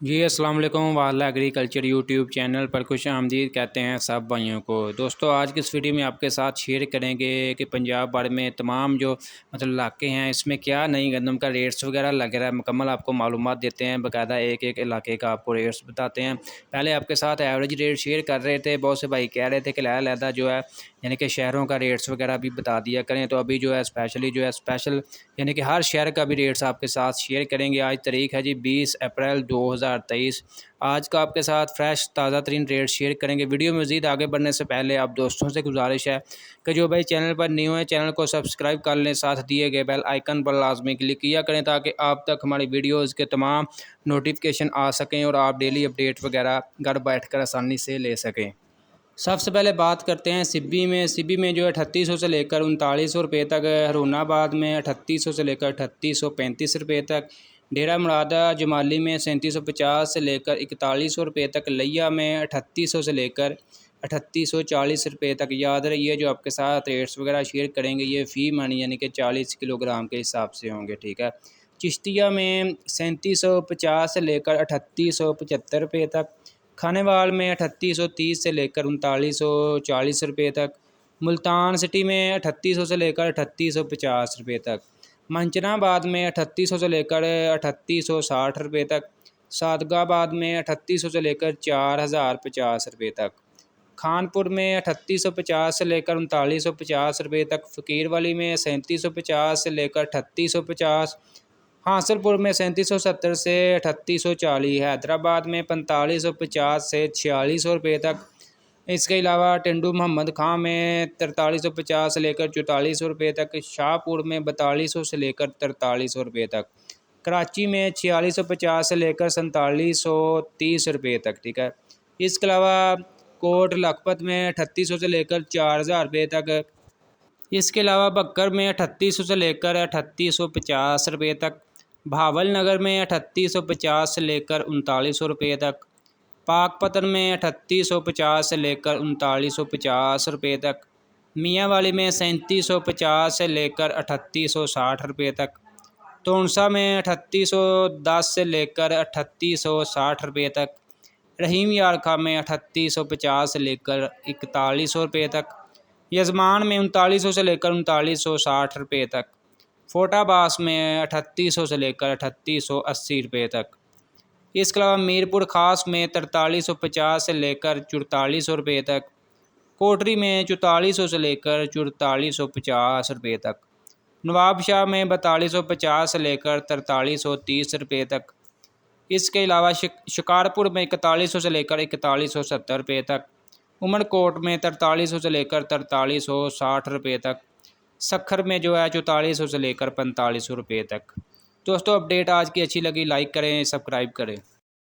जी अस्सलाम वालेकुम। वाला एग्रीकल्चर यूट्यूब चैनल पर खुश आमदीद कहते हैं सब भाइयों को। दोस्तों आज की इस वीडियो में आपके साथ शेयर करेंगे कि पंजाब भर में तमाम जो इलाके हैं इसमें क्या नई गंदम का रेट्स वगैरह लग रहा है, मुकम्मल आपको मालूमात देते हैं। बाकायदा एक एक इलाके का आपको रेट्स बताते हैं। पहले आपके साथ एवरेज रेट शेयर कर रहे थे, बहुत से भाई कह रहे थे कि अलग-अलग जो है यानी कि शहरों का रेट्स वगैरह भी बता दिया करें। तो अभी जो है स्पेशल यानी कि हर शहर का भी रेट्स आपके साथ शेयर करेंगे। आज तारीख है जी 20 अप्रैल 2023। आज का आपके साथ फ्रेश ताज़ा तरीन रेट शेयर करेंगे। वीडियो में मज़ीद आगे बढ़ने से पहले आप दोस्तों से गुजारिश है कि जो भाई चैनल पर न्यू है चैनल को सब्सक्राइब कर लें, साथ दिए गए बेल आइकन पर लाजमी क्लिक किया करें ताकि आप तक हमारी वीडियोज़ के तमाम नोटिफिकेशन आ सकें और आप डेली अपडेट वगैरह घर बैठ कर आसानी से ले सकें। सबसे पहले बात करते हैं सिब्बी में जो है 3800 से लेकर 3900 रुपये तक, हरूनाबाद में 3800 से लेकर 3835 रुपये तक, डेरा मुरादा जमाली में 3750 से लेकर 4100 रुपये तक, लिया में 3800 से लेकर 3840 रुपये तक। याद रहिए जो आपके साथ रेट्स वगैरह शेयर करेंगे ये फ़ी मनी यानी कि 40 किलोग्राम के हिसाब से होंगे, ठीक है। चिश्तिया में 3750 से लेकर 3875 रुपये तक, खानेवाल में 3830 से लेकर 3940 रुपये तक, मुल्तान सिटी में 3800 से लेकर 3850 रुपये तक, मंचनाबाद में 3800 से लेकर 3860 रुपये तक, सादगाबाद में 3800 से लेकर 4050 रुपये तक, खानपुर में 3850 से लेकर 3950 रुपये तक, फ़कीरवली में 3750 से लेकर 3850, हासिलपुर में 3770 से 3840, हैदराबाद में 4550 से 4600 रुपये तक। इसके अलावा टिंडू मोहम्मद खां में 4350 से लेकर 4400 रुपये तक, शाहपुर में 4200 से लेकर 4300 रुपये तक, कराची में 4650 से लेकर 4730 रुपये तक, ठीक है। इसके अलावा कोट लखपत में 3800 से लेकर 4000 रुपये तक। इसके अलावा बक्कर में 3800 से लेकर 3850 रुपये तक, भावल नगर में 3850 से लेकर 3900 रुपये तक, पाकपतन में 3850 से लेकर 3950 रुपये तक, मियांवाली में 3750 से लेकर 3860 रुपये तक, तोनसा में 3810 से लेकर 3860 रुपये तक, रहीम यार खां में 3850 से लेकर 4100 रुपये तक, यजमान में 3900 से लेकर 3960 रुपये तक, फोटाबास में 3800 से लेकर 3880 रुपये तक। इसके अलावा मीरपुर ख़ास में 4350 से लेकर 4400 रुपये तक, कोटरी में 4400 से लेकर 4450 रुपये तक, नवाबशाह में 4250 से लेकर 4330 रुपये तक। इसके अलावा शिकारपुर में 4100 से लेकर 4170 रुपये तक, उमरकोट में 4300 से लेकर 4360 रुपये तक, सखर में जो है 4400 से लेकर 4500 रुपये तक। दोस्तों अपडेट आज की अच्छी लगी लाइक करें, सब्सक्राइब करें।